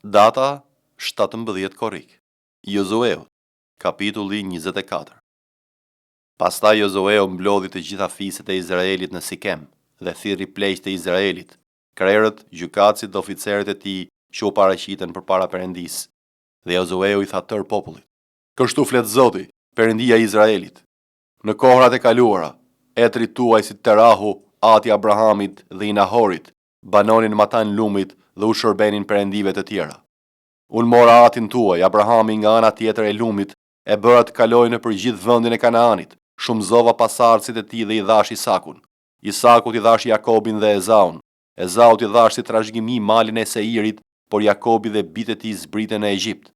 Data 17 korrik. Jozueu, kapitulli 24. Pastaj Jozueu mblodhi të gjitha fiset e Izraelit në Sikem dhe thirri pleqt e Izraelit, krerët, gjykatësit dhe oficerët e tij që u paraqiten përpara Perëndisë. Dhe Jozueu i tha tërë popullit: Kështu flet Zoti, Perëndia e Izraelit. Në kohrat e kaluara, etrit tuaj si Terahu, ati Abrahamit dhe i Nahorit, banonin matan lumit dhe u shërbenin perëndive të tjera. Unë mora atin tuaj, Abrahami nga ana tjetër e lumit, e bëra të kalojë nëpër gjithë vendin e Kanaanit, shumëzova pasardhësit e tij dhe i dhash Isakun. Isakut i dhash Jakobin dhe Ezaun. Ezaut i dhash si trashëgimi malin e Seirit, por Jakobi dhe bitë e tij zbritën në Egjipt.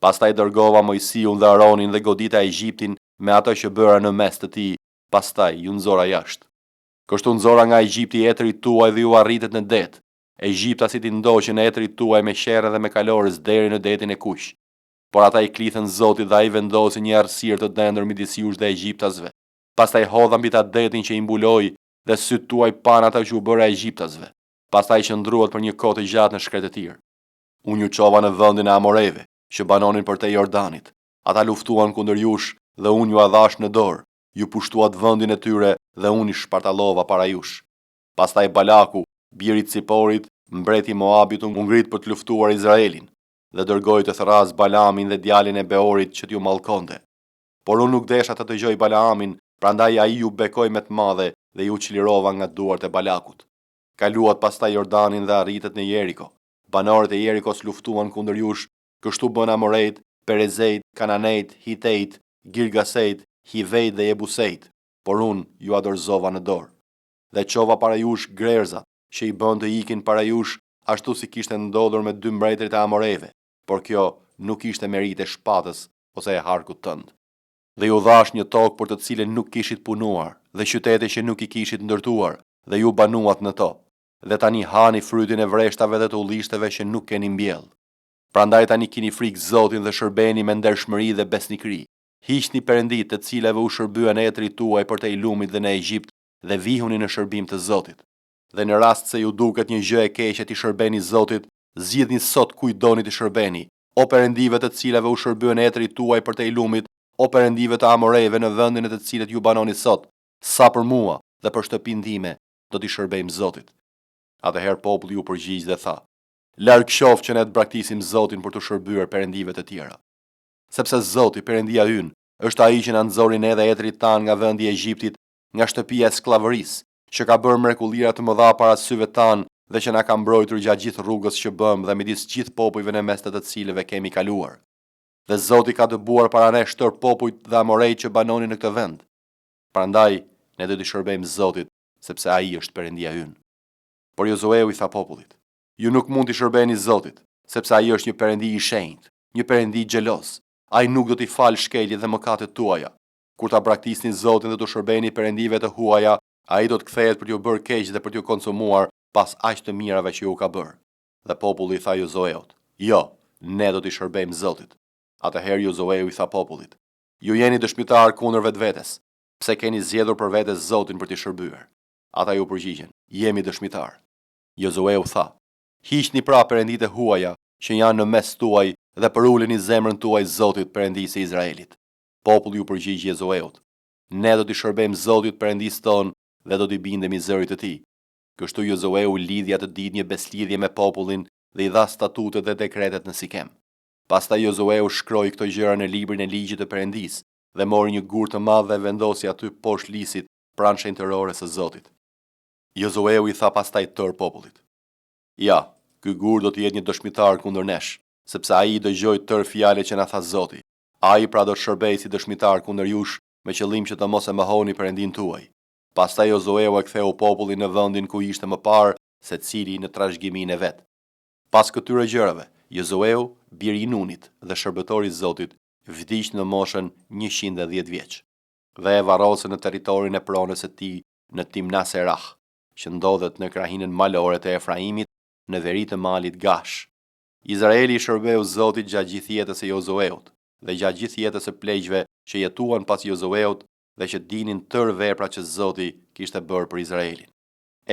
Pastaj dërgova Mojsiun dhe Aronin dhe godita Egjiptin me ato që bëra në mes të tij, pastaj ju nxora jashtë. Kështu nxora nga Egjipti etrit tuaj dhe ju arritet në det. Egjiptasit i ndoqën etrit tuaj me sherrë dhe me kalorës deri në detin e Kush. Por ata i klithën Zotit dhe ai vendosi një errësirë të dendër midis jush dhe egjiptasve. Pastaj hodha mbi ta detin që i mbuloi dhe sytë tuaj pan ata që u bëra egjiptasve. Pastaj qëndruat për një kohë të gjatë në shkretë të tir. Unë ju çova në vendin e Amoreve, që banonin për te Jordanit. Ata luftuan kundër jush dhe unë ju adhash në dorë. Ju pushtuat vendin e tyre dhe unë i shpartallova para jush. Pastaj Balaku, biri i Ciporit, mbreti i Moabit, u ngrit për të luftuar Izraelin dhe dërgoi të thërras Balamin dhe djalin e Beorit që t'ju mallkonte. Por unë nuk desha të dëgjoj Balamin, prandaj ai ju bekoi me të madhe dhe ju çlirova nga duart e Balakut. Kaluat pastaj Jordanin dhe arritet në Jeriko. Banorët e Jerikos luftuan kundër jush, kështu bën Amorejt, Perezejt, Kananejt, Hitejt, Girgasejt, Hivejt dhe Jebusejt, por unë ju adorzova në dorë. Dhe çova para jush grerzat, që i bën të ikin para jush, ashtu si kishte ndodhur me dy mbretërit e Amoreve, por kjo nuk ishte merit e shpatës ose e harkut tënd. Dhe ju dhash një tokë për të cilën nuk kishit punuar, dhe qytete që nuk i kishit ndërtuar, dhe ju banuat në to. Dhe tani hani frytin e vreshtave dhe të ullishteve që nuk keni mbjell. Prandaj tani kini frikë Zotin dhe shërbeni me ndershmëri dhe besnikëri. Hiqni perëndit të cilave u shërbyen etrit tuaj për te i lumit dhe në Egjipt, dhe vihuni në shërbim të Zotit. Dhe në rast se ju duket një gjë e keqe ti shërbeni Zotit, zgjidhni sot kujt doni të shërbeni, o perëndive të cilave u shërbyen etrit tuaj për te i lumit, o perëndive të Amoreve në vendin e të cilët ju banoni sot, sa për mua dhe për shtëpinë time do t'i shërbejmë Zotit. Atëherë populli u përgjigj dhe tha: Larg qoftë që ne të braktisim Zotin për të shërbyer perëndive të tjera. Sepse Zoti, Perëndia ynë, është ai që na nxori ne dhe etrit tan nga vendi i Egjiptit, nga shtëpia e skllavërisë, që ka bërë mrekullira të mëdha para syve tan dhe që na ka mbrojtur gjatë gjithë rrugës që bëm dhe midis gjithë popujve në mes të cilëve kemi kaluar. Dhe Zoti ka dëbuar para nesh tërë popujt dhe Amorejt që banonin në këtë vend. Prandaj ne do t'i shërbejmë Zotit, sepse ai është Perëndia ynë. Por Jozueu i tha popullit: Ju nuk mund t'i shërbeni Zotit, sepse ai është një Perëndi i shenjtë, një Perëndi xhelos. Ai nuk do t'i falë shkeljet dhe mëkatet tuaja. Kur ta braktisni Zotin dhe të shërbeni perëndive të huaja, ai do të kthehet për t'ju bërë keq dhe për t'ju konsumuar pas aq të mirave që ju ka bërë. Dhe populli i tha Jozueut: Jo, ne do t'i shërbejmë Zotit. Atëherë Jozueu i tha popullit: Ju jeni dëshmitar kundër vetvetes, pse keni zgjedhur për vetes Zotin për t'i shërbyer? Ata ju përgjigjen: Jemi dëshmitar. Jozueu tha: Hiqni pra perënditë e huaja që janë në mes tuaj dhe përuleni zemrën tuaj Zotit, Perëndisë së Izraelit. Populli ju përgjigj Jozueut: Ne do t'i shërbejmë Zotit Perëndisë tonë dhe do t'i bindemi zërit të tij. Kështu Jozueu lidhi atë ditë një beslidhje me popullin dhe i dha statutet dhe dekretet në Sikem. Pastaj Jozueu shkroi këto gjëra në librin e ligjit të Perëndisë dhe mori një gur të madh dhe vendosi aty poshtë lisit pranë shenjtërores së Zotit. Jozueu i tha pastaj tërë popullit: Ja, ky gur do të jetë një dëshmitar kundër nesh, sepse ai i dëgjoi tërë fjalët që na tha Zoti. Ai pra do të shërbejë si dëshmitar kundër jush me qëllim që të mos e mohoni perëndin tuaj. Pastaj Jozueu e ktheu popullin në vendin ku ishte më parë, secili në trashëgiminë e vet. Pas këtyre gjërave, Jozueu, biri i Nunit dhe shërbëtori i Zotit, vdiq në moshën 110 vjeç. Dhe e varrosën në territorin e pronës së tij në Timnas Serah, që ndodhet në krahinën malore të Efraimit, në veri të malit Gash. Izraeli i shërbeu Zotit gjatë gjithë jetës së Jozueut dhe gjatë gjithë jetës së pleqve që jetuan pas Jozueut dhe që dinin tërë veprat që Zoti kishte bërë për Izraelin.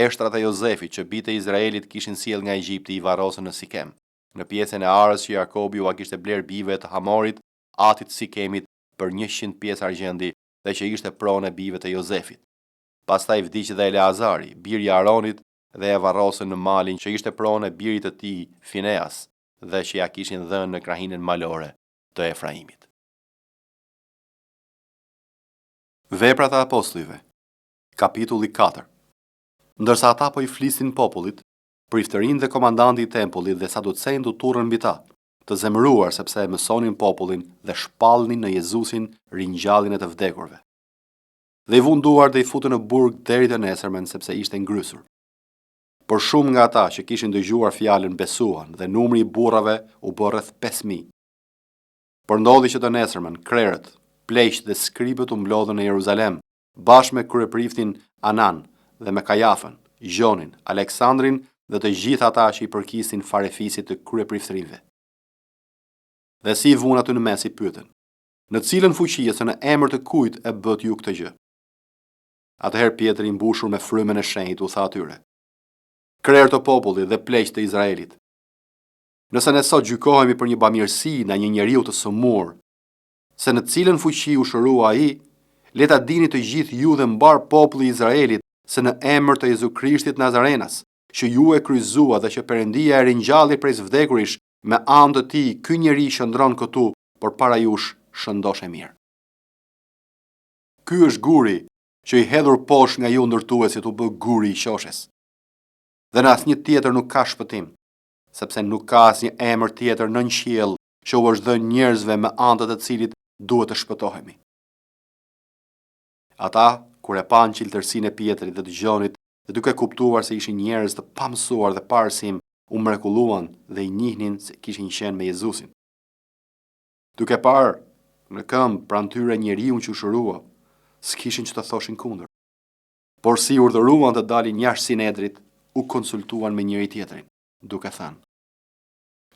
Eshtrat e Jozefit që bitë e Izraelit kishin sjell nga Egjipti i varrosën në Sikem, në pjesën e arës që Jakobi ua kishte bler bijve të Hamorit, atit Sikemit, për 100 pjesë argjendi dhe që ishte pronë e bijve të Jozefit. Pastaj vdiq dhe Eleazari, biri i Aronit, dhe e varrosën në malin që ishte pronë e birit të tij Fineas dhe që ja kishin dhënë në krahinën malore të Efraimit. Veprat e apostujve, kapitulli 4. Ndërsa ata po i flisnin popullit, priftërinë dhe komandanti i tempullit dhe saducejnë u turrën mbi ta, të zemëruar sepse e mësonin popullin dhe shpallnin në Jezusin ringjalljen e të vdekurve. Dhe i vunduar dhe i futën në burg deri të nesërmen sepse ishte ngrysur. Por shumë nga ata që kishin dëgjuar fjalën besuan dhe numri i burrave u bë rreth 5000. Por ndodhi që të nesërmen krerët, pleqt dhe skribët u mblodhën në Jeruzalem, bashkë me kryepriftin Anan dhe me Kajafën, Gjonin, Aleksandrin dhe të gjithë ata që i përkisin farefisit të kryepriftërinëve. Dhe si i vun aty në mes i pyetën: në cilën fuqi ose në emër të kujt e bët ju këtë gjë? Atëherë Pietri, mbushur me frymën e shenjtë, u tha atyre: krerë të popullit dhe pleq të Izraelit, nëse ne sot gjykohemi për një bamirësi nga një njeriu të sëmur, se në cilën fuqi u shërua ai, le ta dini të gjithë ju dhe mbar populli i Izraelit se në emër të Jezu Krishtit Nazarenas, që ju e kryqëzua dhe që Perëndia e ringjalli prej së vdekurish, me anë të tij ky njeri shëndron këtu, por para jush shëndosh e mirë. Ky është guri që i hedhur poshtë nga ju ndërtuesit u bë guri i qoshes. Dhe në asnjë tjetër nuk ka shpëtim, sepse nuk ka asnjë emër tjetër nën qiell që u është dhënë njerëzve me anë të cilit duhet të shpëtohemi. Ata, kur e pan qiltërsinë e Pietrit dhe të Gjonit, dhe duke kuptuar se ishin njerëz të pamësuar dhe pa arsim, u mrekulluan dhe i njihnin se kishin qenë me Jezusin. Duke parë në këmbë pranë tyre njeriu që u shërua, s'kishin që të thoshin kundër. Por si urdhëruan të dalin jashtë Sinedrit, u konsultuan me njëri tjetrin, duke thënë: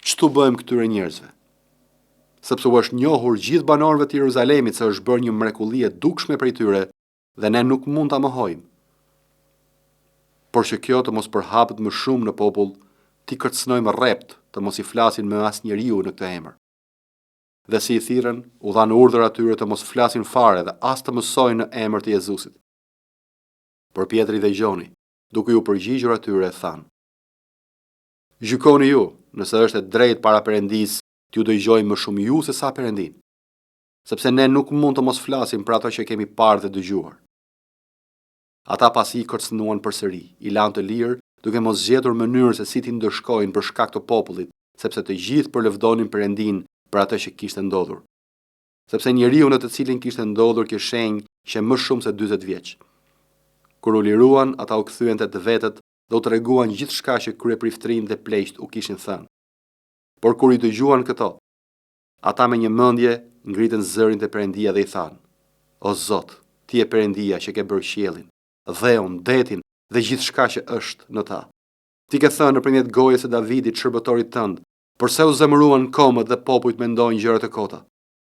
ç'tu bëjmë këtyre njerëzve? Sepse u është njohur gjithë banorëve të Jeruzalemit se është bërë një mrekulli e dukshme prej tyre dhe ne nuk mund ta mohojmë. Por që kjo të mos përhapet më shumë në popull, ti kërcënojmë rrept të mos i flasin me asnjëriu në këtë emër. Dhe si i thirrën, u dhanë urdhër atyre të mos flasin fare dhe as të mësojnë në emër të Jezusit. Por Pietri dhe Gjoni, duke ju përgjigjur atyre, thanë: gjykoni ju, nëse është e drejtë para Perëndisë t'ju dëgjojmë më shumë ju se sa Perëndin, sepse ne nuk mund të mos flasim për ato që kemi parë dhe dëgjuar. Ata pasi i kërcënuan përsëri, i lanë të lirë, duke mos gjetur mënyrë se si t'i ndëshkojnë për shkak të popullit, sepse të gjithë përlëvdonin Perëndin për atë që kishte ndodhur. Sepse njeriu në të cilin kishte ndodhur kjo shenjë që më shumë se 40 vjeç. Kur u liruan, ata u kthyen te të vetët dhe u treguan gjithçka që kryepriftërinë dhe pleqt u kishin thënë. Por kur i dëgjuan këto, ata me një mendje ngritën zërin te Perëndia dhe i thanë: o Zot, ti je Perëndia që ke bërë qiellin, dheun, detin dhe gjithçka që është në ta. Ti ke thënë nëpërmjet gojës së Davidit, shërbëtorit tënd, përse u zemëruan komët dhe popujt mendojnë gjëra të kota.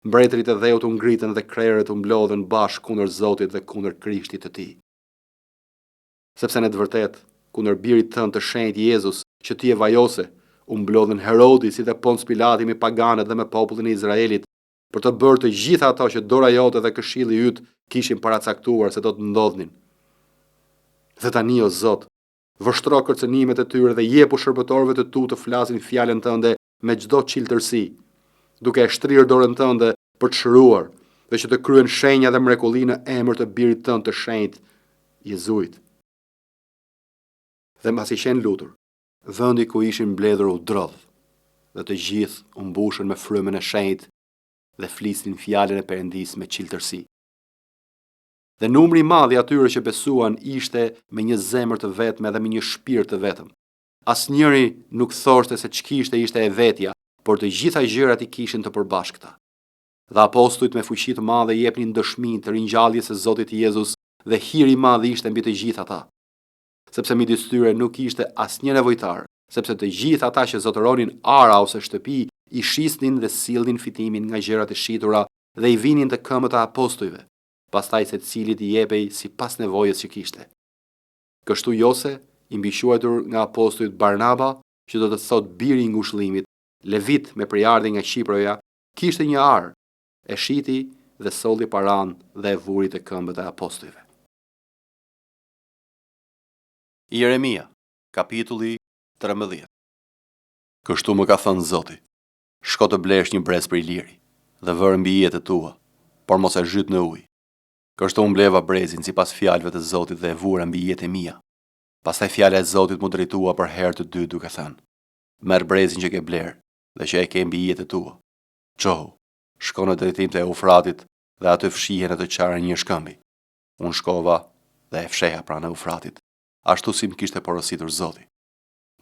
Mbretërit e dheut u ngritën dhe krerët u mblodhen bashkë kundër Zotit dhe kundër Krishtit të tij. Sepse në të vërtetë, kundër birit tënd të shenjtë Jezus, që ti e vajose, u mblodhen Herodi si dhe Ponc Pilati me paganët dhe me popullin e Izraelit, për të bërë të gjitha ato që dora jote dhe këshilli yt kishin paracaktuar se do të ndodhnin. Dhe tani, o Zot, vështro kërcënimet e tyre dhe jepu shërbëtorëve të tu të flasin fjalën tënde me çdo qiltërsi, duke e shtrirë dorën tënde për të shëruar dhe që të kryen shenja dhe mrekulli në emër të birit tënd të shenjtë, Jezuit. Dhe mbasi qenë lutur, vendi ku ishin mbledhur u drodh, dhe të gjithë u mbushën me frymën e shenjtë dhe flisnin fjalën e Perëndisë me qiltërsi. Dhe numri i madh i atyre që besuan ishte me një zemër të vetme dhe me një shpirt të vetëm. Asnjëri nuk thoshte se ç'kishte ishte e vetja, por të gjitha gjërat i kishin të përbashkëta. Dhe apostujt me fuqi të madhe jepnin dëshmi të ringjalljes së Zotit Jezus dhe hiri i madh ishte mbi të gjithë ata. Sepse midis tyre nuk ishte asnjë nevojtar, sepse të gjithë ata që zotëronin ara ose shtëpi i shisnin dhe sillnin fitimin nga gjërat e shitura dhe i vinin të këmbët e apostujve, pastaj secilit i jepej sipas nevojës që kishte. Kështu Jose, i mbishquar nga apostujt Barnaba, që do të thotë biri i ngushëllimit, Levit me përjardhje nga Shqiproja kishte një arë, e shiti dhe solli paran dhe e vuri te këmbët e apostujve. Jeremia, kapitulli 13. Kështu më ka thënë Zoti: shko të blesh një brez për iliri dhe vër mbi jetët tua, por mos e zhyt në ujë. Kështu unë mbleva brezin sipas fjalëve të Zotit dhe e vura mbi jetën mia. Pastaj fjala e Zotit më drejtua për herë të dytë duke thënë: merr brezin që ke bler dhe që e ke mbi jetët tua. Çohu, shko në drejtim të Eufratit dhe aty fshihen atë qarën një shkëmbi. Unë shkova dhe e fsheha pranë Eufratit, ashtu si më kishte porositur Zoti.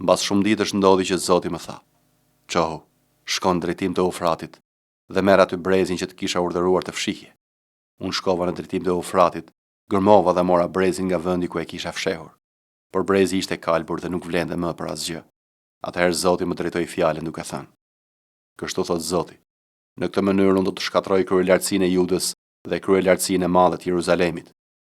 Mbas shumë ditësh ndodhi që Zoti më tha: çohu, shko në drejtim të Eufratit dhe merr aty brezin që të kisha urdhëruar të fshihje. Unë shkova në drejtim të Eufratit, gërmova dhe mora brezin nga vendi ku e kisha fshehur. Por brezi ishte kalbur dhe nuk vlente më për asgjë. Atëherë Zoti më drejtoi fjalën duke thënë: kështu thot Zoti, në këtë mënyrë unë do të shkatroj kryelartësinë e Judës dhe kryelartësinë e madhe të Jeruzalemit.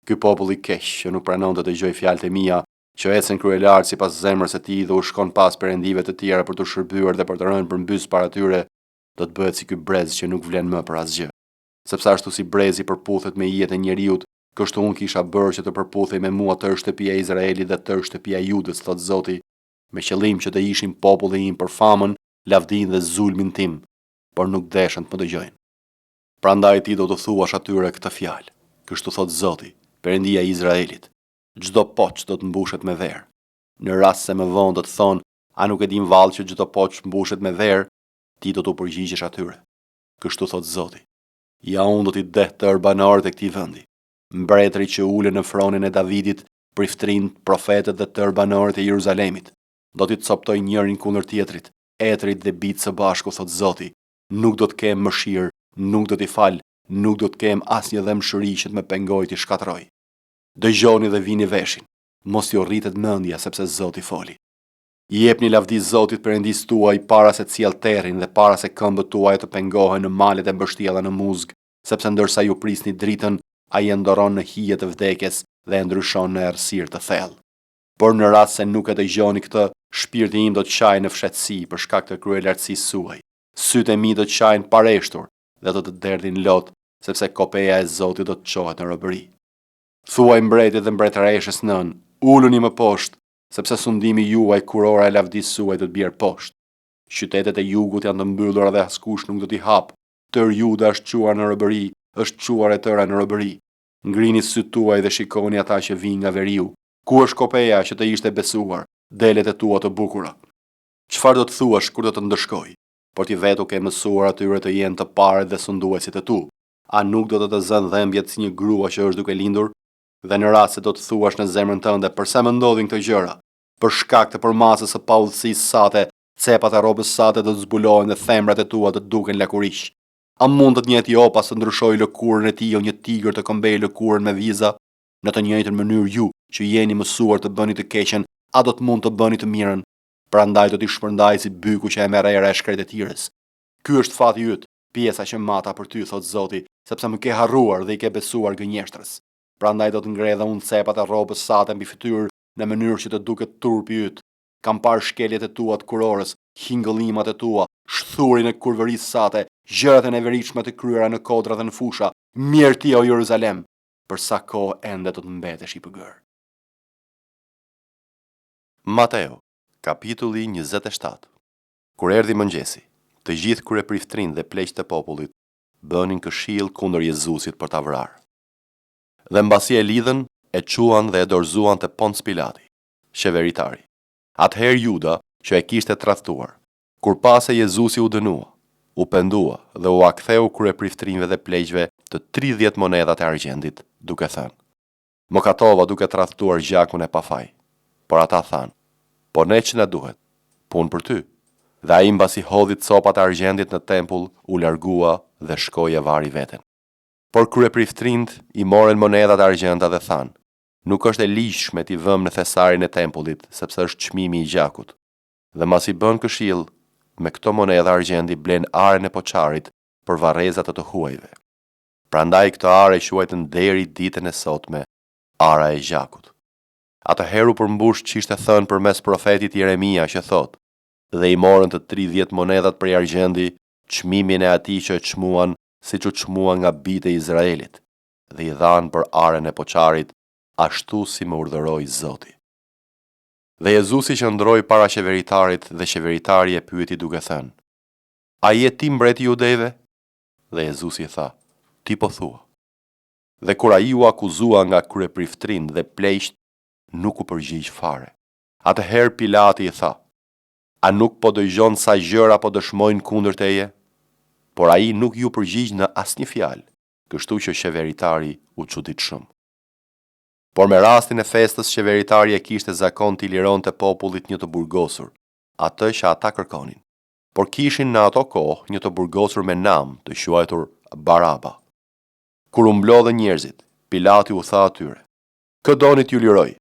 Ky popull i keq që nuk pranon të dëgjoj fjalët e mia, që ecën kryelartë sipas zemrës së tij dhe u shkon pas perëndive të tjera për të shërbyer dhe për të rënë përmbys para tyre, do të bëhet si ky brez që nuk vlen më për asgjë. Sepse ashtu si brezi përputhet me jetën e njeriu, kështu unë kisha bërë që të përputhej me mua tërë shtëpia e Izraelit dhe tërë shtëpia e Judës, thot Zoti, me qëllim që të ishin populli im për famën, lavdinë dhe zulmin tim, por nuk deshën të më dëgjojnë. Prandaj ti do të thuash atyre këtë fjalë: kështu thot Zoti, Perëndia e Izraelit, çdo poç do të mbushet me verë. Në rast se më vonë do të thonë: a nuk e din vallë që çdo poç mbushet me verë, ti do të përgjigjesh atyre: kështu thot Zoti, ja unë do t'i deh tërë banorët e këtij vendi, mbretërit që ulen në fronin e Davidit, priftrinjt, profetët dhe tërë banorët e Jeruzalemit. Do t'i coptoj njërin kundër tjetrit, etrit dhe bitë së bashku, thot Zoti. Nuk do të kem mëshirë, nuk do t'i fal, nuk do të kem asnjë dëmshëri që të më pengoj t'i shkatroj. Dëgjoni dhe vini veshin, mos ju rritet mendja sepse Zoti foli. Jepni lavdi Zotit Perëndisë tuaj para se të sjell terrin dhe para se këmbët tuaja të pengohen në malet e mbështjella në muzg, sepse ndërsa ju prisni dritën, ai e ndoron në hije të vdekjes dhe e ndryshon në errësirë të thellë. Por në rast se nuk e dëgjoni këtë, shpirti im do të qajë në fshehtësi për shkak të kryelartësisë suaj. Sytë e mi do të qajnë pareshtur dhe do të derdhin lot, sepse kopeja e Zotit do të çohet në robëri. Thuaj mbretit dhe mbretëreshës nën: uluni më poshtë, sepse sundimi juaj kurora e lavdisë suaj do të bjerë poshtë. Qytetet e jugut janë të mbyllura dhe askush nuk do t'i hap. Tërë Juda është quar në robëri, është quar e tëra në robëri. Ngrini sytë tuaj dhe shikoni ata që vinë nga veriu. Ku është kopeja që të ishte besuar, delet e tua të bukura? Çfarë do të thuash kur do të ndëshkoj? Por ti vetu ke mësuar atyre të jenë të parët dhe sunduesit e tu. A nuk do të zënë dhembjet si një grua që është duke lindur? Dhe në rast se do të thuash në zemrën tënde: pse më ndodhin këto gjëra? Për shkak të përmasës së paullësisë sate, cepat e rrobës sate do të zbulohen dhe thembrat e tua do të duken lakurish. A mund të një Etiopas të ndryshojë lëkurën e tij o një tigër të këmbejë lëkurën me viza? Në të njëjtën mënyrë ju, që jeni mësuar të bëni të keqen, a do të mund të bëni të mirën? Prandaj do t'i shpërndaj si byku që e merr era e shkret e tires. Ky është fati yt, pjesa që mata për ty, thot Zoti, sepse më ke harruar dhe i ke besuar gënjeshtrës. Prandaj do të ngredha unë cepat e rrobës sate mbi fytyrë në mënyrë që të duket turpi yt. Kam parë shkeljet e tua të kurorës, hingëllimat e tua, shthurin e kurvërisë sate, gjërat e neveritshme të kryera në kodra dhe në fusha. Mirë ti o Jeruzalem, për sa kohë ende do të mbetesh i pëgër. Mateo, kapitulli 27. Kur erdhi mëngjesi, të gjithë kryepriftrin dhe pleqtë e popullit bënin këshill kundër Jezusit për ta vrarë. Dhe mbasi e lidhen, e quan dhe e dorëzuan te Ponc Pilati, qeveritari. Atëherë Juda, që e kishte tradhtuar, kur pa se Jezusi u dënua, u pendua dhe u aktheu kryepriftrinve dhe pleqëve të 30 monedhat e argjendit, duke thënë: Mokatova duke tradhtuar gjakun e pafaj. Por ata thanë: po ne që na duhet, punë për ty. Dhe ai mbasi hodhi copat e argjendit në tempull, u largua dhe shkoi e vari veten. Por kryepriftrinjt i morën monedhat e argjenda dhe thanë: nuk është e lishme t'i vëmë në thesarin e tempullit, sepse është çmimi i gjakut. Dhe mbasi bën këshill, me këto monedha argjendi blen arën e poçarit për varrezat të huajve. Prandaj këtë arë e quajtën deri ditën e sotme ara e gjakut. Atëherë u përmbush ç'ishte thënë përmes profetit Jeremia që thotë: dhe I morën të 30 monedat prej argjendi, çmimin e atij që e çmuan, siç u çmuan nga bijtë e Izraelit, dhe I dhanë për arën e poçarit, ashtu si më urdhëroi Zoti. Dhe Jezusi qëndroi para qeveritarit dhe qeveritari e pyeti duke thënë: "A je ti mbreti I Judejve?" Dhe Jezusi tha: "Ti po thua." Dhe kur ai u akuzua nga kryepriftrin dhe pleqt, nuk u përgjigj fare. Atëherë Pilati I tha: "A nuk po dëgjon sa gjëra po dëshmojnë kundër teje?" Por ai nuk ju përgjigj në asnjë fjalë, kështu që qeveritari u çudit shumë. Por me rastin e festës, qeveritari e kishte zakon t'i lironte popullit një të burgosur, atë që ata kërkonin. Por kishin në ato kohë një të burgosur me nam, të quajtur Baraba. Kur u mblodhën njerëzit, Pilati u tha atyre: "Kë doni t'ju liroj?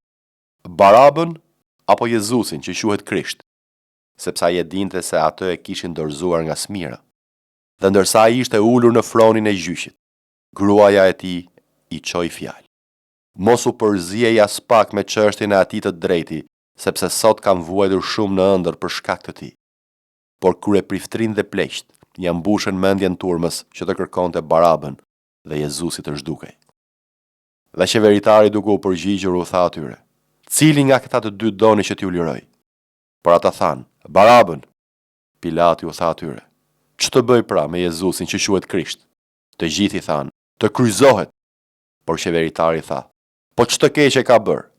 Barabën apo Jezusin që quhet Krisht?" Sepse ai e dinte se atë e kishin dorëzuar nga smira. Dhe ndërsa ai ishte ulur në fronin e gjyqit, gruaja e tij I çoi fjalë: "Mos u përzieje as pak me çështjen e atij të drejti, sepse sot kam vuajtur shumë në ëndër për shkak të tij." Por kryepriftrin dhe pleqt ja mbushën mendjen turmës që të kërkonte Barabën dhe Jezusit të zhdukej. Dhe qeveritari duke u përgjigjur u tha atyre: "Cili nga këta të dy doni që t'ju liroj?" Por ata thanë: "Barabën." Pilati u tha atyre: "Ç'të bëj pra me Jezusin që quhet Krisht?" Të gjithë I thanë: "Të kryqëzohet." Por qeveritari tha: "Po ç'të keq e ka bërë?"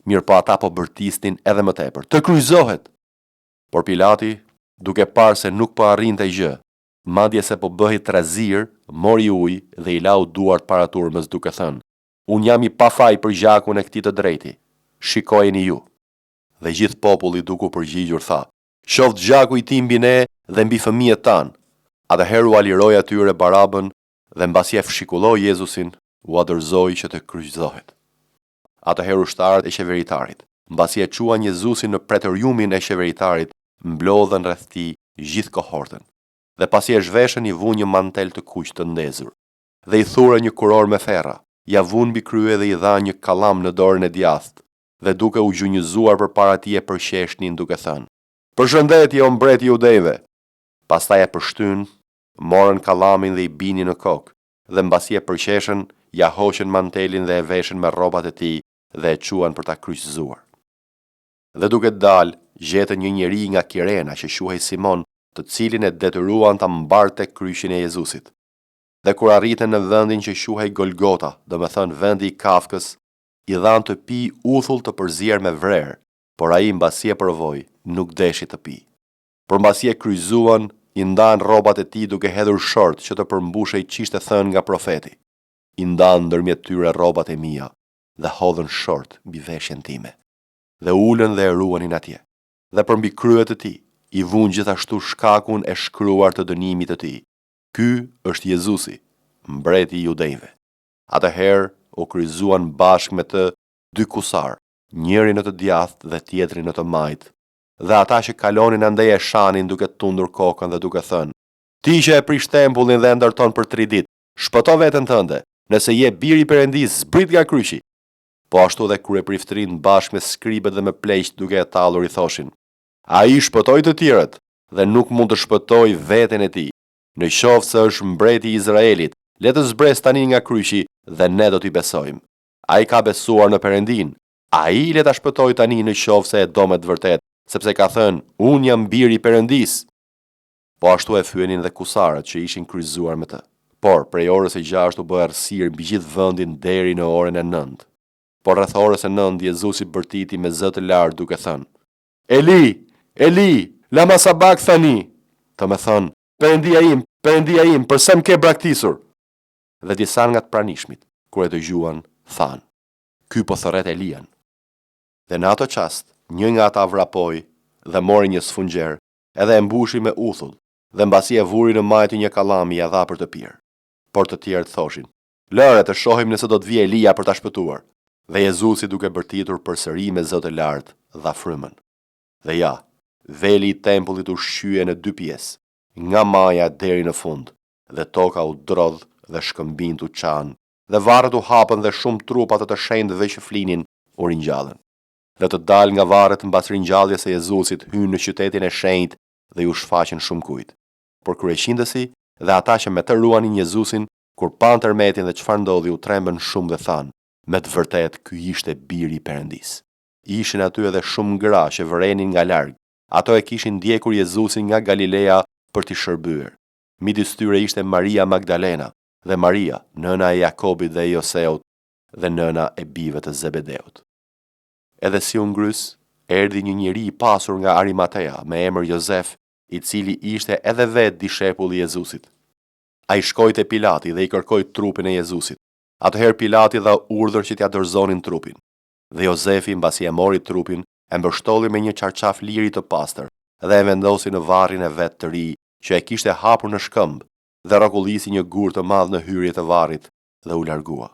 Mirë po ata po bërtisnin edhe më tepër: "Të kryqëzohet." Por Pilati, duke parë se nuk po arrinte gjë, madje se po bëhej trazir, mori ujë dhe I lau duart para turmës duke thënë: "Unë jam I pafaj për gjakun e këtij të drejti. Shikojeni ju." Dhe gjithë populli duke u përgjigjur tha: "Qoftë gjaku I tij mbi ne dhe mbi fëmijët tanë." Atëherë u aliroi atyre Barabën dhe mbasi e fshikulloi Jezusin, u adërzoi që të kryqëzohet. Atëherë ushtarët e qeveritarit, mbasi e quan Jezusin në pretoriumin e qeveritarit, mblodhen rreth tij gjithë kohortën. Dhe pasi e zhveshën I vun një mantel të kuq të ndezur, dhe I thurën një kuror me ferra, ja vun mbi krye dhe I dha një kallam në dorën e djathtë, dhe duke u gjunjëzuar përpara tij e përqeshnin duke thënë: "Përshëndetje o mbreti I Judejve." Pastaj e përshtyn, morën kallamin dhe I binin në kokë, dhe mbasi e përqeshën, ja hoqën mantelin dhe e veshën me rrobat e tij dhe e quan për ta kryqëzuar. Dhe duke dalë, gjetën një njeri nga Kirena që quhej Simon, të cilin e detyruan ta mbarte kryqin e Jezusit. Dhe kur arritën në vendin që quhej Golgota, do me thënë vendi I kafkës, I dhanë të pi uthull të përzier me vrerë, por ai mbasi e provoi, nuk deshi të pi. Por mbasi e kryqëzuan, I ndan rrobat e tij duke hedhur short që të përmbushej ç'ishte thënë nga profeti: "I ndan ndërmjet tyre rrobat e mia dhe hodhën short mbi veshjen time." Dhe ulën dhe e ruanin atje. Dhe përmbi kryet të tij I vun gjithashtu shkakun e shkruar të dënimit të tij: "Ky është Jezusi, mbreti I Judejve." Atëherë u kryqëzuan bashkë me të dy kusar, njëri në të djathtë dhe tjetri në të majtë. Dhe ata që kalonin andej e shanin duke tundur kokën dhe duke thënë: "Ti që e prish tempullin dhe ndërton për 3 ditë, shpëto veten tënde, nëse je biri I Perëndis, zbrit nga kryqi." Po ashtu dhe kryepriftrin bashkë me skribët dhe me pleqt duke e tallur I thoshin: "Ai shpëtoi të tjerët dhe nuk mund të shpëtoj veten e tij. Në qoftë se është mbreti I Izraelit, le të zbres tani nga kryqi dhe ne do t'i besojmë. Ai ka besuar në Perëndin, ai le ta shpëtoj tani në qoftë se e do me të vërtet, sepse ka thënë: Unë jam biri I Perëndis." Po ashtu e thyenin dhe kusarët që ishin kryqëzuar me të. Por prej orës së 6 u bë errësirë mbi gjithë vendin deri në orën e 9. Por rreth orës së 9 Jezusi bërtiti me zë të lartë duke thënë: "Eli, Eli, lama sabakthani?" Të me thënë: Perëndia im, përse më ke braktisur?" Dhe disa nga të pranishmit, kur e dëgjuan, thanë: "Ky po thërret Elian." Dhe në ato çast, një nga ata vrapoi dhe mori një sfungjer, edhe e mbushi me uthull, dhe mbasi e vuri në majtë një kallam I dha për të pirë. Por të tjerët thoshin: "Lëre të shohim nëse do të vijë Elia për ta shpëtuar." Dhe Jezusi duke bërtitur përsëri me zë të lartë, dha frymën. Dhe ja, veli I tempullit u shqye në 2 pjesë, nga maja deri në fund, dhe toka u drodh dhe shkëmbinjt u çan, dhe varret u hapën dhe shumë trupa të shenjtëve që flinin u ringjallën. dhe të dalë nga varret mbas ringjalljes së Jezusit hynë në qytetin e shenjtë dhe ju shfaqën shumë kujt. Por kryeqindësi dhe ata që me të ruanin Jezusin, kur pan tërmetin dhe çfarë ndodhi, u trembën shumë dhe thanë: me të vërtet ky ishte biri i Perëndis. Ishin aty edhe shumë gra që vërenin nga larg. Ato e kishin ndjekur Jezusin nga Galilea për t'i shërbyer. Midis tyre ishte Maria Magdalena dhe Maria, nëna e Jakobit dhe Joseut dhe nëna e bijve të Zebedeut. Edhe si u ngrys, erdhi një njeri i pasur nga Arimatea me emër Jozef, i cili ishte edhe vetë dishepull i Jezusit. Ai shkoi te Pilati dhe i kërkoi trupin e Jezusit. Atëherë Pilati dha urdhër që t'ia dorëzonin trupin. Dhe Jozefi, mbasi e mori trupin, e mbështolli me një çarçaf liri të pastër dhe e vendosi në varrin e vet të ri që e kishte hapur në shkëmbë dhe rrokullisi një gur të madh në hyrje të varrit dhe u largua.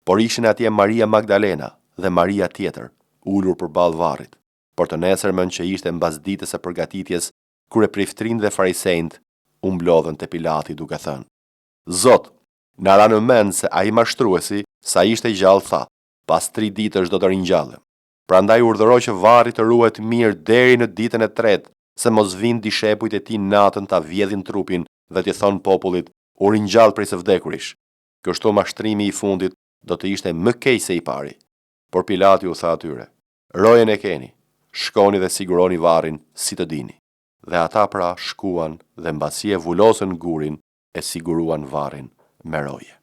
Por ishin atje Maria Magdalena dhe Maria tjetër, ulur përballë varrit, por të nesërmën që ishte mbas ditës së përgatitjes, kryepriftërinë dhe farisejt u mblodhën te Pilati duke thënë: Zot, na ra në mend se ai mashtruesi, sa ishte gjallë, tha: pas 3 ditësh do të ringjallem. Prandaj urdhëroi që varri të ruhet mirë deri në ditën e tretë, se mos vinë dishepujt e tij natën ta vjedhin trupin dhe t'i thonë popullit: u ringjall prej së vdekurish. Kështu mashtrimi i fundit do të ishte më keq se i pari. Por Pilati u tha atyre: rojen e keni, shkoni dhe siguroni varrin si të dini. Dhe ata pra shkuan dhe mbasi e vulosën gurin, e siguruan varrin me roje.